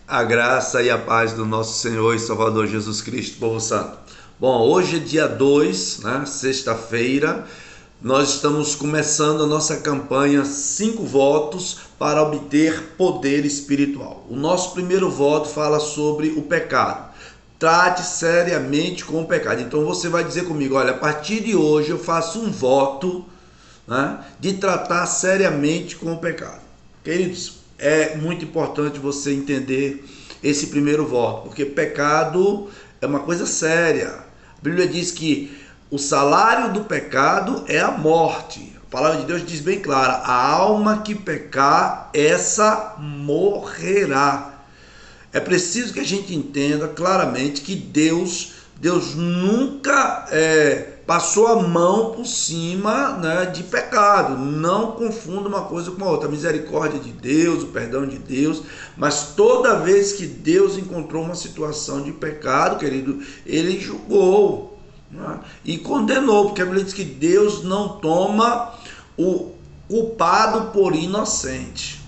A graça e a paz do nosso Senhor e Salvador Jesus Cristo, povo santo. Bom, hoje é dia 2, né, sexta-feira, nós estamos começando a nossa campanha 5 votos para obter poder espiritual. O nosso primeiro voto fala sobre o pecado. Trate seriamente com o pecado. Então você vai dizer comigo, olha, a partir de hoje eu faço um voto, né, de tratar seriamente com o pecado. Queridos, é muito importante você entender esse primeiro voto, porque pecado é uma coisa séria. A Bíblia diz que o salário do pecado é a morte. A palavra de Deus diz bem clara: a alma que pecar, essa morrerá. É preciso que a gente entenda claramente que Deus nunca passou a mão por cima, né, de pecado. Não confunda uma coisa com a outra. A misericórdia de Deus, o perdão de Deus, mas toda vez que Deus encontrou uma situação de pecado, querido, ele julgou, né, e condenou, porque a Bíblia diz que Deus não toma o culpado por inocente.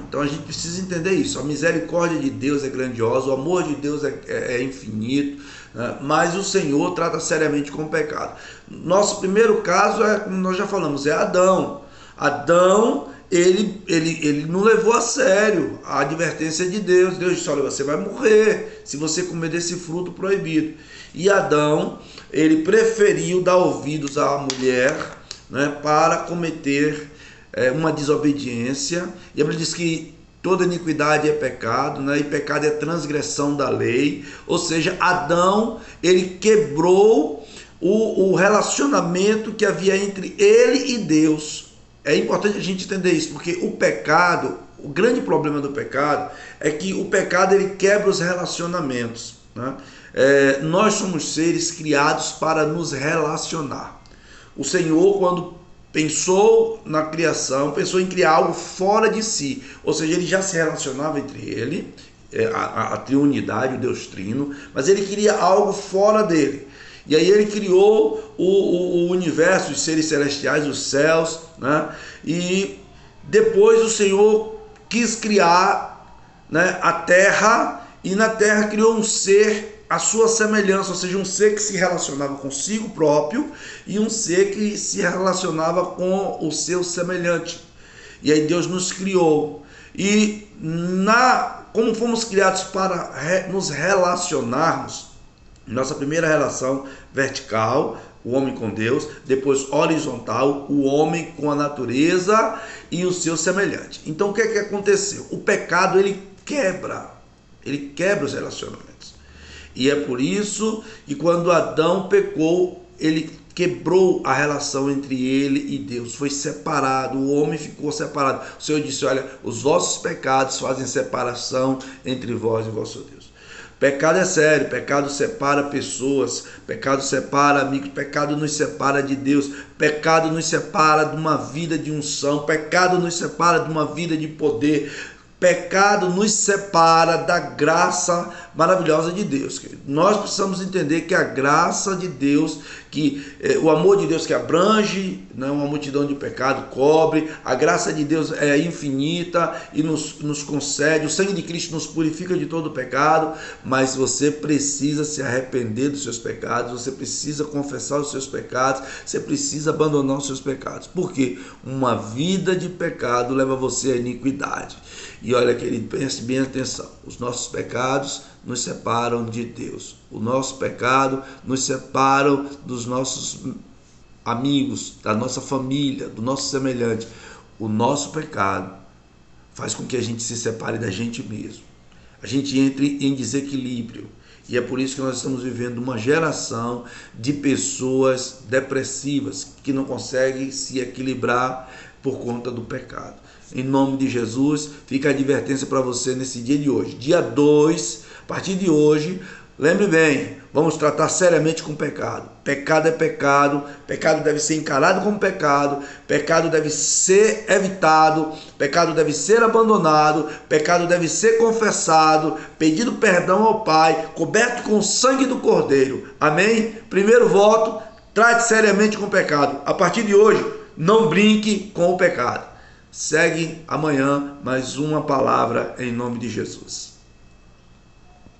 Então a gente precisa entender isso. A misericórdia de Deus é grandiosa, o amor de Deus é infinito, né? Mas o Senhor trata seriamente com o pecado. Nosso primeiro caso é, como nós já falamos, é Adão. Adão, ele não levou a sério a advertência de Deus. Deus disse: olha, você vai morrer se você comer desse fruto proibido. E Adão, ele preferiu dar ouvidos à mulher, né, para cometer uma desobediência. E a Bíblia diz que toda iniquidade é pecado, né? E pecado é transgressão da lei. Ou seja, Adão, ele quebrou o relacionamento que havia entre ele e Deus. É importante a gente entender isso, porque o pecado, o grande problema do pecado é que o pecado, ele quebra os relacionamentos, né? Nós somos seres criados para nos relacionar. O Senhor, quando pensou na criação, pensou em criar algo fora de si, ou seja, ele já se relacionava entre ele, a triunidade, o Deus trino, mas ele queria algo fora dele. E aí ele criou o universo, os seres celestiais, os céus, né? E depois o Senhor quis criar, né, a terra, e na terra criou um ser a sua semelhança, ou seja, um ser que se relacionava consigo próprio e um ser que se relacionava com o seu semelhante. E aí Deus nos criou. E como fomos criados para nos relacionarmos, nossa primeira relação vertical, o homem com Deus, depois horizontal, o homem com a natureza e o seu semelhante. Então o que é que aconteceu? O pecado, ele quebra os relacionamentos. E é por isso que quando Adão pecou, ele quebrou a relação entre ele e Deus, foi separado, o homem ficou separado. O Senhor disse: olha, os vossos pecados fazem separação entre vós e vosso Deus. Pecado é sério, pecado separa pessoas, pecado separa amigos, pecado nos separa de Deus, pecado nos separa de uma vida de unção, pecado nos separa de uma vida de poder. Pecado nos separa da graça maravilhosa de Deus. Nós precisamos entender que a graça de Deus, o amor de Deus que abrange, né, uma multidão de pecado, cobre. A graça de Deus é infinita e nos concede. O sangue de Cristo nos purifica de todo pecado, mas você precisa se arrepender dos seus pecados, você precisa confessar os seus pecados, você precisa abandonar os seus pecados. Por quê? Uma vida de pecado leva você à iniquidade. E olha, querido, preste bem atenção. Os nossos pecados nos separam de Deus. O nosso pecado nos separa dos nossos amigos, da nossa família, do nosso semelhante. O nosso pecado faz com que a gente se separe da gente mesmo. A gente entre em desequilíbrio. E é por isso que nós estamos vivendo uma geração de pessoas depressivas que não conseguem se equilibrar por conta do pecado. Em nome de Jesus, fica a advertência para você nesse dia de hoje. Dia 2, a partir de hoje, lembre bem, vamos tratar seriamente com o pecado. Pecado é pecado, pecado deve ser encarado como pecado, pecado deve ser evitado, pecado deve ser abandonado, pecado deve ser confessado, pedido perdão ao Pai, coberto com o sangue do Cordeiro. Amém? Primeiro voto, trate seriamente com o pecado. A partir de hoje, não brinque com o pecado. Segue amanhã mais uma palavra em nome de Jesus.